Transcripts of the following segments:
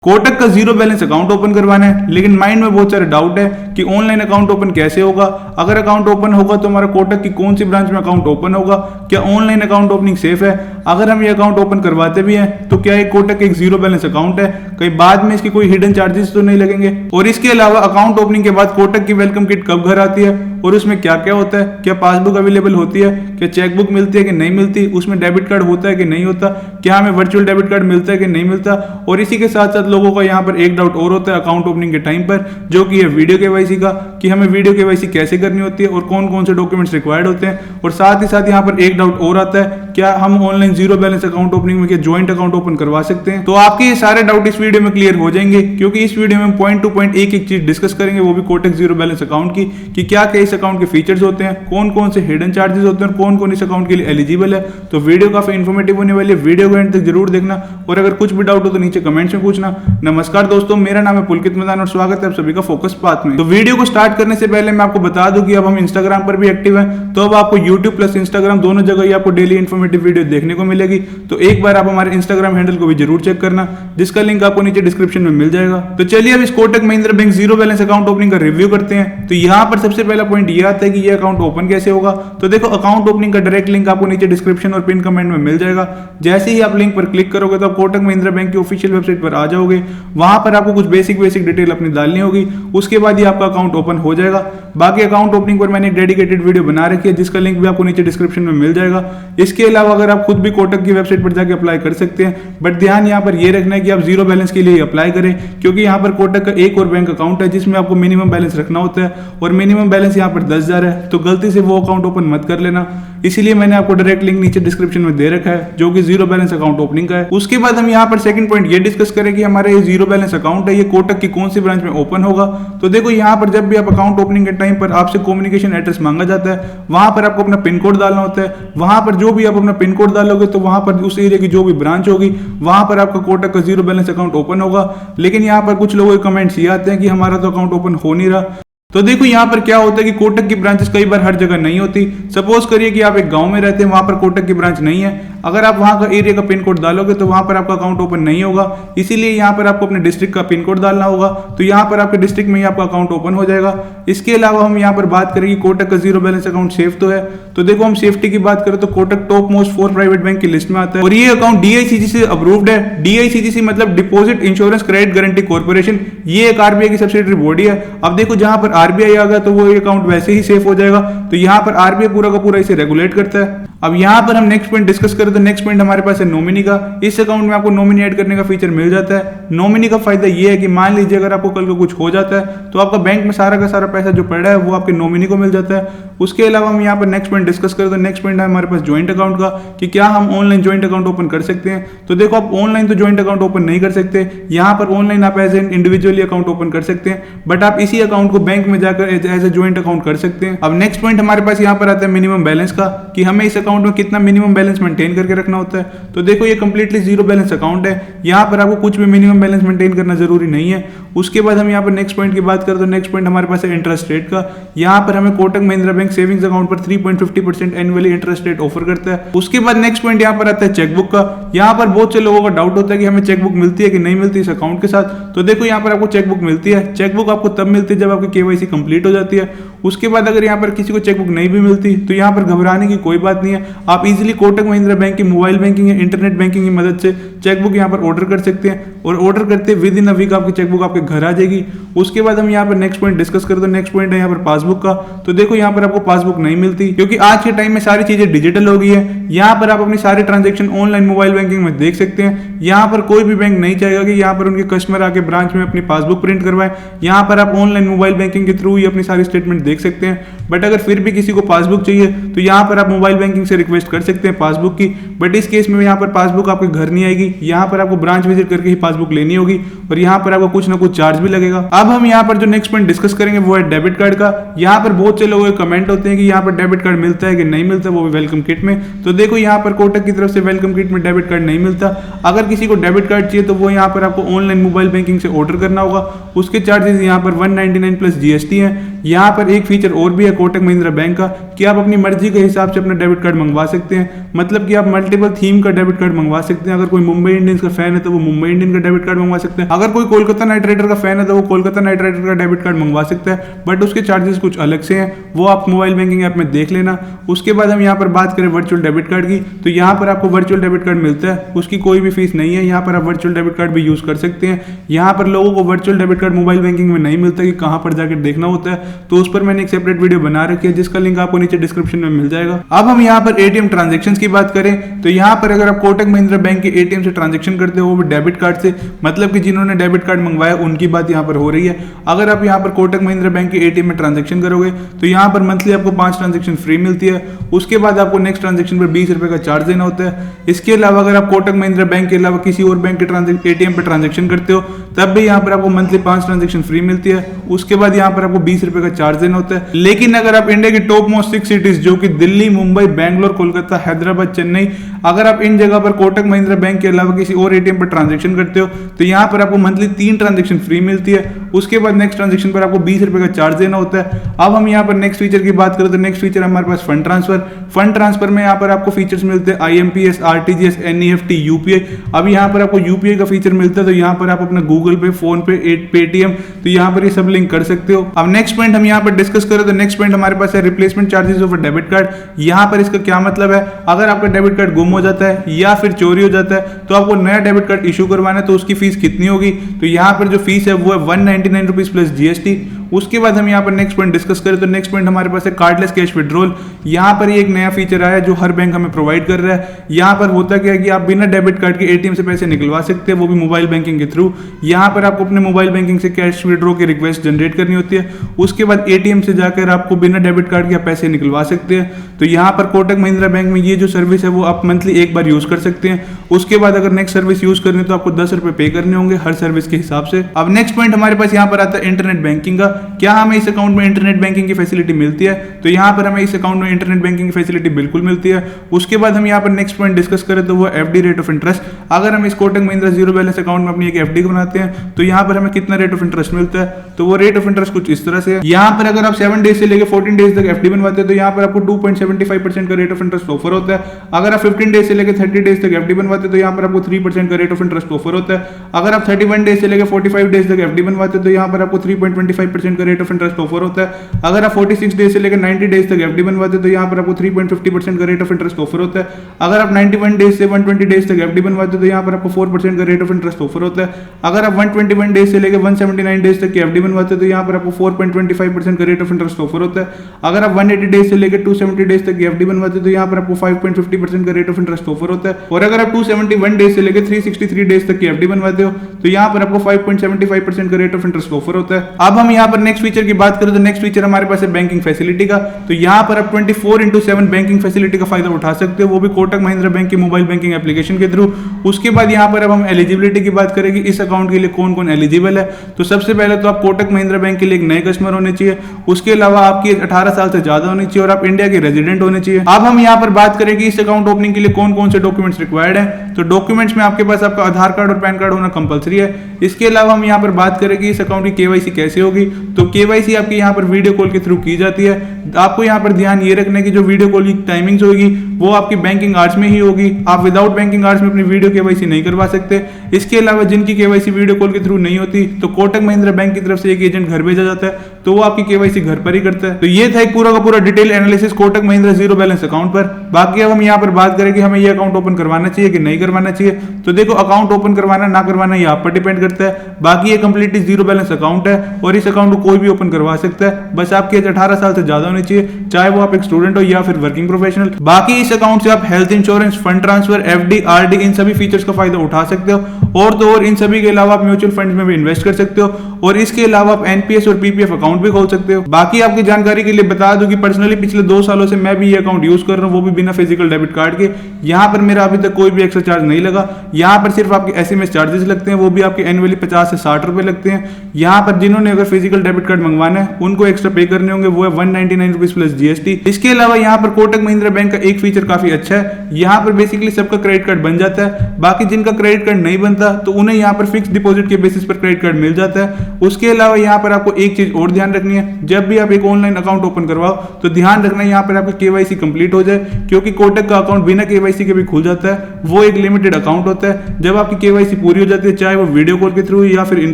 कोटक का zero balance account open करवाना है, लेकिन माइंड में बहुत सारे डाउट है कि ऑनलाइन अकाउंट ओपन कैसे होगा। अगर अकाउंट ओपन होगा तो हमारा कोटक की कौन सी ब्रांच में अकाउंट ओपन होगा, क्या ऑनलाइन अकाउंट ओपनिंग सेफ है। अगर हम ये अकाउंट ओपन करवाते भी हैं तो क्या ये कोटक का एक जीरो बैलेंस अकाउंट है, कहीं बाद में इसके कोई हिडन चार्जेस तो नहीं लगेंगे। और इसके अलावा अकाउंट ओपनिंग के बाद कोटक की वेलकम किट कब घर आती है और उसमें क्या क्या होता है, क्या पासबुक अवेलेबल होती है, क्या चेकबुक मिलती है कि नहीं मिलती, उसमें डेबिट कार्ड होता है कि नहीं होता, क्या हमें वर्चुअल डेबिट कार्ड मिलता है कि नहीं मिलता। और इसी के साथ साथ लोगों का यहाँ पर एक डाउट और होता है अकाउंट ओपनिंग के टाइम पर, जो कि है वीडियो केवाईसी का, कि हमें वीडियो केवाईसी कैसे करनी होती है और कौन कौन से डॉक्यूमेंट्स रिक्वायर्ड होते हैं। और साथ ही साथ यहाँ पर एक डाउट और आता है, क्या हम online zero balance account opening में क्या ज्वाइंट अकाउंट ओपन करवा सकते हैं। तो आपके ये सारे डाउट इस वीडियो में क्लियर हो जाएंगे, क्योंकि इस वीडियो में हम पॉइंट टू पॉइंट एक एक चीज डिस्कस करेंगे, वो भी कोटक जीरो बैलेंस अकाउंट की, कि क्या क्या इस अकाउंट के फीचर्स होते हैं, कौन कौन से हिडन चार्जेस होते हैं और कौन कौन इस अकाउंट के लिए एलिजिबल है। तो वीडियो काफी इन्फॉर्मेटिव होने वाली है, वीडियो को एंड तक जरूर देखना और अगर कुछ भी डाउट हो तो नीचे कमेंट्स में पूछना। नमस्कार दोस्तों, मेरा नाम है पुलकित मैदान और स्वागत है आप सभी का फोकस पाथ में। तो वीडियो को स्टार्ट करने से पहले मैं आपको बता दूं कि अब हम इंस्टाग्राम पर भी एक्टिव हैं, तो अब आपको यूट्यूब प्लस इंस्टाग्राम दोनों जगह ही आपको डेली इन्फॉर्मेटिव वीडियो देखने को मिलेगी। तो एक बार आप हमारे इंस्टाग्राम हैंडल को भी जरूर चेक करना, जिसका लिंक आपको नीचे डिस्क्रिप्शन में मिल जाएगा। तो चलिए अब इस Kotak Mahindra bank zero balance account opening का रिव्यू करते हैं। तो यहाँ पर सबसे पहला पॉइंट ये आता है कि ये अकाउंट ओपन कैसे होगा। तो देखो, अकाउंट ओपनिंग का डायरेक्ट लिंक आपको नीचे डिस्क्रिप्शन और पिन कमेंट में मिल जाएगा। जैसे ही आप लिंक पर क्लिक करोगे तो आप कोटक महिंद्रा बैंक की ऑफिशियल वेबसाइट पर आ जाओगे। वहां पर आपको कुछ बेसिक डिटेल अपनी डालनी होगी, उसके बाद ही आपका अकाउंट ओपन हो जाएगा। बाकी अकाउंट ओपनिंग पर मैंने एक डेडिकेटेड वीडियो बना रखी है, जिसका लिंक भी आपको नीचे डिस्क्रिप्शन में मिल जाएगा। इसके अलावा अगर आप खुद भी कोटक की वेबसाइट पर जाकर अप्लाई कर सकते हैं, बट ध्यान यहाँ पर यह रखना है कि आप जीरो बैलेंस के लिए अप्लाई करें, क्योंकि यहाँ पर कोटक का एक और बैंक अकाउंट है जिसमें आपको मिनिमम बैलेंस रखना होता है और मिनिमम बैलेंस यहाँ पर 10,000 है। तो गलती से वो अकाउंट ओपन मत कर लेना, इसीलिए मैंने आपको डायरेक्ट लिंक नीचे डिस्क्रिप्शन में दे रखा है, जो कि जीरो बैलेंस अकाउंट ओपनिंग का है। उसके बाद हम यहाँ पर सेकंड पॉइंट ये डिस्कस करें कि हमारा ये जीरो बैलेंस अकाउंट है, ये कोटक की कौन सी ब्रांच में ओपन होगा। तो देखो, यहाँ पर जब भी आप अकाउंट ओपनिंग के टाइम पर आपसे कम्युनिकेशन एड्रेस मांगा जाता है, वहां पर आपको अपना पिन कोड डालना होता है। वहां पर जो भी आप अपना पिन कोड डालोगे तो वहां पर उस एरिया की जो भी ब्रांच होगी वहां पर आपका कोटक का जीरो बैलेंस अकाउंट ओपन होगा। लेकिन यहाँ पर कुछ लोगों के कमेंट्स ये आते हैं कि हमारा तो अकाउंट ओपन हो नहीं रहा। तो देखो, यहाँ पर क्या होता है कि कोटक की ब्रांचेस कई बार हर जगह नहीं होती। सपोज करिए कि आप एक गांव में रहते हैं, वहां पर कोटक की ब्रांच नहीं है। अगर आप वहां का एरिया का पिन कोड डालोगे तो वहां पर आपका अकाउंट ओपन नहीं होगा, इसीलिए यहाँ पर आपको अपने डिस्ट्रिक्ट का पिन कोड डालना होगा। तो यहाँ पर आपके डिस्ट्रिक्ट में ही आपका अकाउंट ओपन हो जाएगा। इसके अलावा हम यहाँ पर बात करें कि कोटक का जीरो बैलेंस अकाउंट सेफ तो है। तो देखो, हम सेफ्टी की बात करें तो Kotak top most 4 private bank की लिस्ट में आता है और ये अकाउंट DICGC से अप्रूव्ड है। DICGC मतलब deposit insurance credit guarantee corporation, ये एक RBI की सब्सिडियरी बॉडी है। अब देखो, जहां पर RBI आ गया तो वो अकाउंट वैसे ही सेफ हो जाएगा। तो यहाँ पर RBI पूरा का पूरा इसे रेगुलेट करता है। अब यहाँ पर हम नेक्स्ट पॉइंट डिस्कस करें तो नेक्स्ट पॉइंट हमारे पास है नॉमिनी का। इस अकाउंट में आपको नॉमिनी ऐड करने का फीचर मिल जाता है। नॉमिनी का फायदा ये है कि मान लीजिए अगर आपको कल को कुछ हो जाता है तो आपका बैंक में सारा का सारा पैसा जो पड़ा है वो आपके नॉमिनी को मिल जाता है। उसके अलावा हम यहाँ पर नेक्स्ट पॉइंट डिस्कस करें तो नेक्स्ट पॉइंट है हमारे पास ज्वाइंट अकाउंट का, कि क्या हम ऑनलाइन ज्वाइंट अकाउंट ओपन कर सकते हैं। तो देखो, आप ऑनलाइन तो ज्वाइंट अकाउंट ओपन नहीं कर सकते। यहाँ पर ऑनलाइन आप as an individually account open कर सकते हैं, बट आप इसी अकाउंट को बैंक में जाकर एज ए ज्वाइंट अकाउंट कर सकते हैं। अब नेक्स्ट पॉइंट हमारे पास यहाँ पर आता है मिनिमम बैलेंस का, कि हमें इस अकाउंट में कितना मिनिमम बैलेंस मेंटेन करके रखना होता है। तो देखो, ये कंप्लीटली जीरो बैलेंस अकाउंट है, यहाँ पर आपको कुछ भी मिनिमम बैलेंस मेंटेन करना जरूरी नहीं है। उसके बाद हम यहाँ पर नेक्स्ट पॉइंट की बात करें तो नेक्स्ट पॉइंट हमारे पास है इंटरेस्ट रेट का। यहाँ पर हमें Kotak Mahindra bank savings account पर 3.50% एनुअली इंटरेस्ट रेट ऑफर करता है। उसके बाद नेक्स्ट पॉइंट यहाँ पर आता है चेकबुक का। यहाँ पर बहुत से लोगों का डाउट होता है कि हमें चेकबुक मिलती है कि नहीं मिलती इस अकाउंट के साथ। तो देखो, यहाँ पर आपको चेकबुक मिलती है। चेकबुक आपको तब मिलती है जब आपकी KYC कंप्लीट हो जाती है। उसके बाद अगर यहाँ पर किसी को चेकबुक नहीं भी मिलती तो यहाँ पर घबराने की कोई बात नहीं है। आप इजीली कोटक महिंद्रा बैंक की मोबाइल बैंकिंग या इंटरनेट बैंकिंग की मदद से चेकबुक यहाँ पर ऑर्डर कर सकते हैं और ऑर्डर करते विद इन अ वीक आपकी चेकबुक आपके घर आ जाएगी। उसके बाद हम यहाँ पर नेक्स्ट पॉइंट डिस्कस करते हैं। नेक्स्ट पॉइंट है यहाँ पर पासबुक का। तो देखो, यहाँ पर आपको पासबुक नहीं मिलती, क्योंकि आज के टाइम में सारी चीजें डिजिटल हो गई है। यहाँ पर आप अपनी सारी ट्रांजेक्शन ऑनलाइन मोबाइल बैंकिंग में देख सकते हैं। यहाँ पर कोई भी बैंक नहीं चाहेगा कि यहाँ पर उनके कस्टमर आके ब्रांच में अपनी पासबुक प्रिंट करवाए। यहाँ पर आप ऑनलाइन मोबाइल बैंकिंग के थ्रू ही अपनी सारी स्टेटमेंट देख सकते हैं। बट अगर फिर भी किसी को पासबुक चाहिए तो यहाँ पर आप मोबाइल बैंकिंग से रिक्वेस्ट कर सकते हैं पासबुक की। बट इस केस में यहाँ पर पासबुक आपके घर नहीं आएगी, यहाँ पर आपको ब्रांच विजिट करके ही पासबुक लेनी होगी और यहाँ पर आपको कुछ ना कुछ चार्ज भी लगेगा। अब हम यहाँ पर जो नेक्स्ट पॉइंट डिस्कस करेंगे वो है डेबिट कार्ड का। यहाँ पर बहुत से लोगों के कमेंट होते हैं कि यहाँ पर डेबिट कार्ड मिलता है कि नहीं मिलता, वो भी वेलकम किट में। तो देखो, यहाँ पर कोटक की तरफ से वेलकम किट में डेबिट कार्ड नहीं मिलता। अगर किसी को डेबिट कार्ड चाहिए तो वो यहाँ पर आपको ऑनलाइन मोबाइल बैंकिंग से ऑर्डर करना होगा। उसके चार्जेस यहाँ पर 199 प्लस GST है। यहाँ पर एक फीचर और भी है कोटक महिंद्रा बैंक का, कि आप अपनी मर्जी के हिसाब से अपना डेबिट कार्ड मंगवा सकते हैं। मतलब कि आप मल्टीपल थीम का डेबिट कार्ड मंगवा सकते हैं। अगर कोई मुंबई इंडियंस का फैन है तो वो मुंबई इंडियन का डेबिट कार्ड मंगवा सकते हैं। अगर कोई कोलकाता नाइट राइडर का फैन है तो वो कोलकाता नाइट राइडर का डेबिट कार्ड मंगवा सकता है, बट उसके चार्जेस कुछ अलग से हैं, वो आप मोबाइल बैंकिंग ऐप में देख लेना। उसके बाद हम यहाँ पर बात करें वर्चुअल डेबिट कार्ड की, तो यहाँ पर आपको वर्चुअल डेबिट कार्ड मिलता है, उसकी कोई भी फीस नहीं है। यहाँ पर आप वर्चुअल डेबिट कार्ड भी यूज कर सकते हैं। यहाँ पर लोगों को virtual debit card mobile banking में नहीं मिलता कि कहाँ पर जाकर देखना होता है, तो उस पर मैंने एक सेपरेट वीडियो बना रखी है जिसका लिंक आपको नीचे डिस्क्रिप्शन में मिल जाएगा। अब हम यहाँ पर एटीएम ट्रांजेक्शन की बात करें तो यहाँ पर अगर आप कोटक महिंद्रा बैंक के एटीएम से ट्रांजेक्शन करते हो वो भी डेबिट कार्ड से, मतलब कि जिन्होंने डेबिट कार्ड मंगवाया उनकी बात यहाँ पर हो रही है। अगर आप यहाँ पर कोटक महिंद्रा बैंक के एटीएम में ट्रांजेक्शन करोगे तो यहाँ पर मंथली आपको 5 ट्रांजेक्शन फ्री मिलती है। उसके बाद आपको नेक्स्ट ट्रांजेक्शन पर 20 रुपए का चार्ज देना होता है। इसके अलावा अगर आप कोटक महिंद्रा बैंक के अलावा किसी और बैंक के एटीएम पर ट्रांजेक्शन करते हो तब भी यहाँ पर आपको मंथली 5 ट्रांजेक्शन फ्री मिलती है। उसके बाद यहाँ पर आपको 20 रुपए का चार्ज देना होता है। लेकिन अगर आप इंडिया की टॉप मोस्ट 6 सिटीज जो कि दिल्ली, मुंबई, बैंगलोर, कोलकाता, हैदराबाद, चेन्नई, अगर आप इन जगह पर कोटक महिंद्रा बैंक के अलावा किसी और एटीएम पर ट्रांजेक्शन करते हो तो यहाँ पर आपको मंथली 3 ट्रांजेक्शन फ्री मिलती है। उसके बाद नेक्स्ट ट्रांजेक्शन पर आपको 20 रुपए का चार्ज देना होता है। अब हम यहाँ पर नेक्स्ट फीचर की बात करें तो नेक्स्ट फीचर हमारे पास फंड ट्रांसफर। फंड ट्रांसफर में यहाँ पर आपको फीचर्स मिलते हैं IMPS, RTGS, NEFT, UPI। अब यहाँ पर आपको UPI का फीचर मिलता है, तो यहाँ पर आप अपना गूगल पे, फोन पे, पेटीएम, तो यहाँ पर ये सब लिंक कर सकते हो। अब नेक्स्ट पॉइंट हम यहाँ पर डिस्कस करें तो नेक्स्ट पॉइंट हमारे पास है replacement charges of debit card. यहाँ पर इसका क्या मतलब है, अगर आपका डेबिट कार्ड गुम हो जाता है या फिर चोरी हो जाता है तो आपको नया डेबिट कार्ड इशू करवाना है, तो उसकी फीस कितनी होगी, तो यहाँ पर जो फीस है वो है 199 रुपीज प्लस GST। उसके बाद हम यहाँ पर नेक्स्ट पॉइंट डिस्कस करें तो नेक्स्ट पॉइंट हमारे पास है कार्डलेस कैश विड्रॉल। यहाँ पर एक नया फीचर आया है जो हर बैंक हमें प्रोवाइड कर रहा है। यहाँ पर होता क्या है कि आप बिना डेबिट कार्ड के एटीएम से पैसे निकलवा सकते हैं, वो भी मोबाइल बैंकिंग के थ्रू। यहाँ पर आपको अपने मोबाइल बैंकिंग से कैश विड्रॉ की रिक्वेस्ट जनरेट करनी होती है। उसके बाद एटीएम से जाकर आपको बिना डेबिट कार्ड के पैसे निकलवा सकते हैं। तो यहाँ पर कोटक महिंद्रा बैंक में ये जो सर्विस है वो आप मंथली एक बार यूज कर सकते हैं। उसके बाद अगर नेक्स्ट सर्विस यूज करनी तो आपको 10 रुपए पे करने होंगे हर सर्विस के हिसाब से। अब नेक्स्ट पॉइंट हमारे पास यहाँ पर आता है इंटरनेट बैंकिंग का। क्या हमें इस अकाउंट में इंटरनेट बैंकिंग की फैसिलिटी मिलती है, तो यहाँ पर हमें इस अकाउंट में इंटरनेट बैंकिंग की फैसिलिटी बिल्कुल मिलती है। उसके बाद हम यहाँ पर नेक्स्ट पॉइंट डिस्कस करें तो वो FD रेट ऑफ इंटरेस्ट। अगर हम इस Kotak Mahindra zero balance account में अपनी एक FD बनाते हैं तो यहाँ पर हमें कितना रेट ऑफ इंटरेस्ट मिलता है, तो वो रेट ऑफ इंटरेस्ट कुछ इस तरह से है। यहाँ पर अगर आप 7 डेज से लेकर 14 डेज तक FD बनवाते हैं तो यहाँ पर आपको 2.75% का रेट ऑफ इंटरेस्ट ऑफर होता है। अगर आप 15 डेज से लेकर 30 डेज तक FD बनवाते हैं तो यहाँ पर आपको 3% का रेट ऑफ इंटरेस्ट ऑफर होता है। अगर आप 31 डेज से लेकर 45 डेज तक FD बनवाते हैं तो यहाँ पर आपको 3.25% का रेट ऑफ इंटरेस्ट ऑफर होता है। अगर आप 46 डेज से लेकर 90 डेज तक FD बनवाते हैं तो यहाँ पर आपको 3.50% का रेट ऑफ इंटरेस्ट ऑफर होता है। अगर आप 91 डेज से 120 डेज तक FD बनवाते हैं तो यहाँ पर आपको 4% का रेट ऑफ इंटरेस्ट ऑफर होता है। अगर आप 121 डेज से लेकर 179 डेज तक की FD बनवाते हैं तो यहाँ पर आपको 4.25% का रेट ऑफ इंटरेस्ट ऑफर होता है। अगर आप 180 डेज से लेकर 270 डेज तक की FD बनवाते हैं तो यहाँ पर आपको 5.50% का रेट ऑफ इंटरेस्ट ऑफर होता है। और अगर आप 271 डेज से लेकर 363 डेज तक की FD बनवाते हो तो यहाँ पर आपको 5.75% का रेट ऑफ इंटरेस्ट ऑफर होता है। अब हम यहाँ पर नेक्स्ट फीचर की बात करें तो नेक्स्ट फीचर हमारे पास है बैंकिंग फैसिलिटी का। तो यहाँ पर आप 24/7 बैंकिंग फैसिलिटी का फायदा उठा सकते हो, वो भी कोटक महिंद्रा बैंक की मोबाइल बैंकिंग एप्लीकेशन के थ्रू। उसके बाद यहाँ पर अब हम एलिजिबिलिटी की बात करें कि इस अकाउंट के लिए कौन कौन एलिजिबल है। तो सबसे पहले तो आप कोटक महिंद्रा बैंक के लिए एक नए कस्टमर होने चाहिए। उसके अलावा आपकी एज 18 साल से ज्यादा होनी चाहिए और आप इंडिया के रेजिडेंट होने चाहिए। अब हम यहाँ पर बात करें कि इस अकाउंट ओपनिंग के लिए कौन कौन से डॉक्यूमेंट्स रिक्वायर्ड है। तो डॉक्यूमेंट्स में आपके पास आपका आधार कार्ड और पैन कार्ड होना कंपलसरी है। इसके अलावा हम यहाँ पर बात करें कि इस अकाउंट की KYC कैसे होगी। तो KYC आपकी यहाँ पर वीडियो कॉल के थ्रू की जाती है। आपको यहाँ पर ध्यान ये रखना है कि जो वीडियो कॉल की टाइमिंग्स होगी वो आपकी बैंकिंग आवर्स में ही होगी। आप विदाउट बैंकिंग आवर्स में अपनी वीडियो KYC नहीं करवा सकते। इसके अलावा जिनकी KYC वीडियो कॉल के थ्रू नहीं होती तो कोटक महिंद्रा बैंक की तरफ से एक एजेंट घर भेजा जाता है, तो वो आपकी KYC घर पर ही करता है। तो ये था एक पूरा का पूरा detail analysis Kotak Mahindra zero balance account पर। बाकी अब हम यहाँ पर बात करें कि हमें ये अकाउंट ओपन करवाना चाहिए कि नहीं करवाना चाहिए। तो देखो, अकाउंट ओपन करवाना ना करवाना ये आप पर डिपेंड करता है। बाकी ये कंप्लीटली जीरो बैलेंस अकाउंट है और इस अकाउंट को कोई भी ओपन करवा सकता है। बस आपकी एज 18 साल से ज्यादा होनी चाहिए, चाहे वो आप एक स्टूडेंट हो या फिर वर्किंग प्रोफेशनल। बाकी इस अकाउंट से आप health insurance, fund transfer, FD, RD इन सभी फीचर्स का फायदा उठा सकते हो। और तो और इन सभी के अलावा आप म्यूचुअल फंड में भी इन्वेस्ट कर सकते हो और इसके अलावा आप NPS और PPF अकाउंट भी खोल सकते हो। बाकी आपकी जानकारी के लिए बता दूं कि पर्सनली पिछले 2 सालों से मैं भी ये अकाउंट यूज कर रहा हूं, वो भी बिना फिजिकल डेबिट कार्ड के। यहाँ पर मेरा अभी तक कोई भी एक्स्ट्रा चार्ज नहीं लगा। यहाँ पर सिर्फ आपके SMS चार्जेस लगते हैं, वो भी आपके एनुअली 50 से 60 रुपए लगते हैं। यहाँ पर जिन्होंने अगर फिजिकल डेबिट कार्ड मंगवाना है उनको एक्स्ट्रा पे करने होंगे, वो है 199 रुपीज प्लस GST। इसके अलावा यहाँ पर कोटक महिंद्रा बैंक का एक फीचर काफी अच्छा है। यहाँ पर बेसिकली सबका क्रेडिट कार्ड बन जाता है। बाकी जिनका क्रेडिट कार्ड नहीं बनता तो उन्हें यहाँ पर फिक्स डिपॉजिट के बेसिस पर क्रेडिट कार्ड मिल जाता है। उसके अलावा यहाँ पर आपको एक चीज और ध्यान रखनी है, जब भी आप एक ऑनलाइन अकाउंट ओपन करवाओ तो ध्यान रखना यहाँ पर आपका केवाईसी कंप्लीट हो जाए, क्योंकि कोटक का अकाउंट बिना केवाईसी के भी खुल जाता है। वो एक लिमिटेड अकाउंट होता है। जब आपकी केवाईसी पूरी हो जाती है, चाहे वो वीडियो कॉल के थ्रू या फिर इन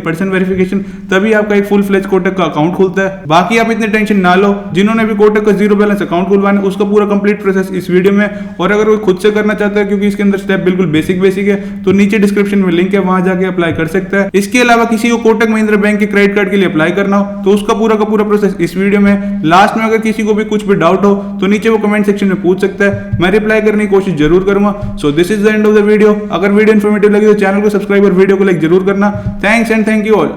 पर्सन वेरिफिकेशन, तभी आपका एक फुल फ्लेज कोटक का अकाउंट खुलता है। बाकी आप इतने टेंशन ना लो, जिन्होंने भी कोटक का जीरो बैलेंस अकाउंट खुलवाना उसका पूरा कंप्लीट प्रोसेस इस वीडियो में, और अगर वो खुद से करना चाहता है क्योंकि इसके अंदर स्टेप बिल्कुल बेसिक है, तो नीचे डिस्क्रिप्शन में लिंक है, वहां जाके अप्लाई कर सकता है। इसके अलावा किसी को कोटक महिंद्रा बैंक के क्रेडिट कार्ड के लिए अप्लाई करना हो तो उसका पूरा का पूरा प्रोसेस इस वीडियो में। लास्ट में अगर किसी को भी कुछ भी डाउट हो तो नीचे वो कमेंट सेक्शन में पूछ सकता है, मैं रिप्लाई करने की कोशिश जरूर करूंगा। So this is the end of the video. अगर वीडियो इन्फॉर्मेटिव लगी तो चैनल को सब्सक्राइब और वीडियो को लाइक जरूर करना। Thanks and thank you all.